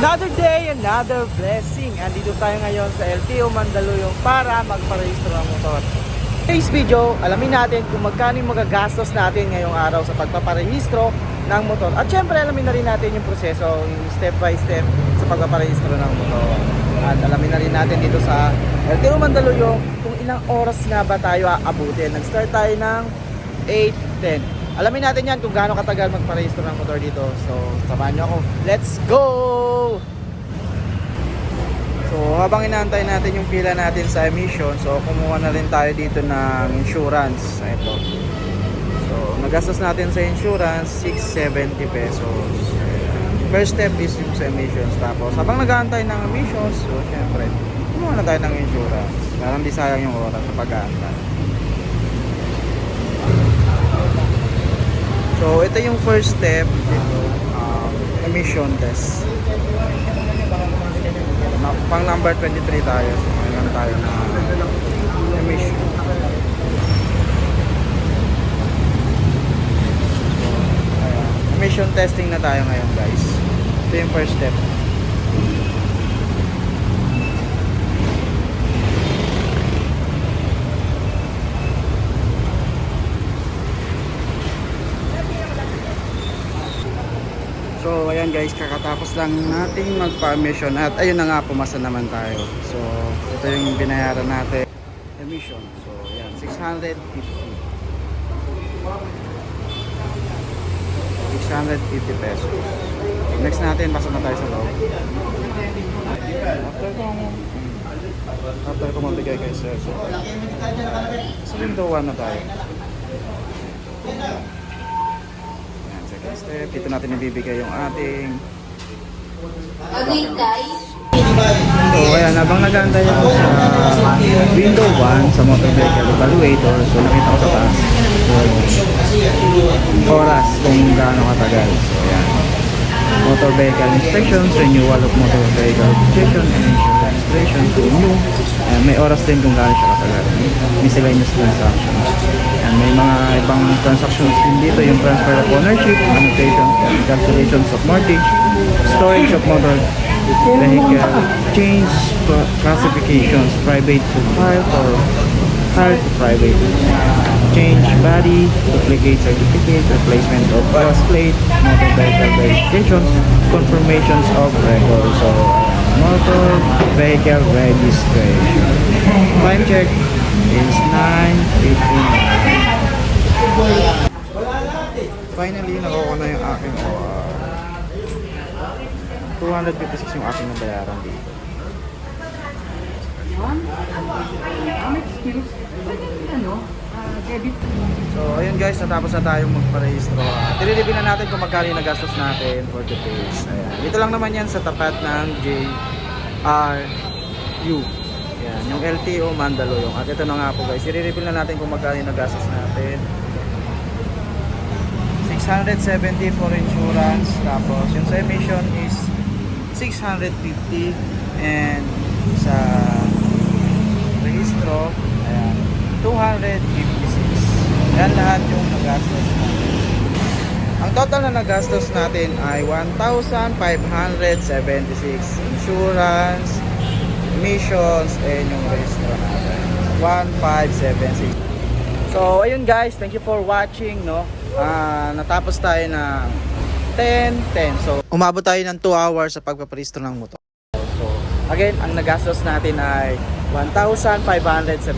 Another day, another blessing. Andito tayo ngayon sa LTO Mandaluyong para magparehistro ng motor. Today's video, alamin natin kung magkano yung magagastos natin ngayong araw sa pagpaparehistro ng motor. At syempre, alamin na rin natin yung proseso, yung step by step sa pagpaparehistro ng motor. At alamin na rin natin dito sa LTO Mandaluyong kung ilang oras nga ba tayo aabutin. Nag-start tayo ng 8:10. Alamin natin yan kung gaano katagal magparehistro ng motor dito. So, samahan nyo ako. Let's go! So, habang inaantay natin yung pila natin sa emission, so kumuha na rin tayo dito ng insurance. Ito. So, nagastos natin sa insurance, 670 pesos. First step is yung sa emissions. Tapos, habang nag-aantay ng emissions, so, syempre, kumuha na tayo ng insurance. Para hindi sayang yung oras sa pag-aantay. So, ito yung first step dito, emission test. Pang number 23 tayo. So, ngayon tayo na emission. So, ayan. Emission testing na tayo ngayon, guys. Ito yung first step. So ayan guys, kakatapos lang nating magpa-emission at ayun na nga, pumasa naman tayo. So ito yung binayaran natin emission. So ayan, 650 pesos. Next natin, pasok na tayo sa loob. After ko mabigay kay sir, so sa window 1 na tayo. Step, dito natin ibibigay yung ating so ayan, habang nag-aantay ako sa window 1 sa motor vehicle evaluator, so nakita ko sa taas so oras kung gaano katagal. So ayan, motor vehicle inspections, renewal of motor vehicle registration and insurance registration to new. Ayan, may oras din kung gaano siya katagal. Miscellaneous transactions. Ayan, may mga ibang transactions din dito, yung transfer of ownership, annotations and calculations of mortgage, storage of motor vehicle, change classifications, private to file or file to private, change body, duplicate certificate, replacement of cross plate, motor vehicle verifications, confirmations of record. So motor vehicle registration. Time check is 9:18. Finally, nakuha na yung aking OR. 256 yung aking nabayaran dito. So ayun guys, natapos na tayong magparehistro. I-review na natin kung magkano yung nagastos natin for the days. Ayan. Dito lang naman yan sa tapat ng JRU. Ayan, yung LTO Mandaluyong. At ito na nga po guys, i-review na natin kung magkano yung nagastos natin. 670 for insurance. Tapos yung sa emission is 650. And sa rehistro, ayan, 256. Yan lahat yung nagastos natin. Ang total na nagastos natin ay 1,576. Insurance, emissions, and yung rehistro natin 1,576. So ayun guys, thank you for watching, no. Natapos tayo ng 10:10. So umabot tayo ng 2 hours sa pagpaparehistro ng motor. So again, ang nagastos natin ay 1,576.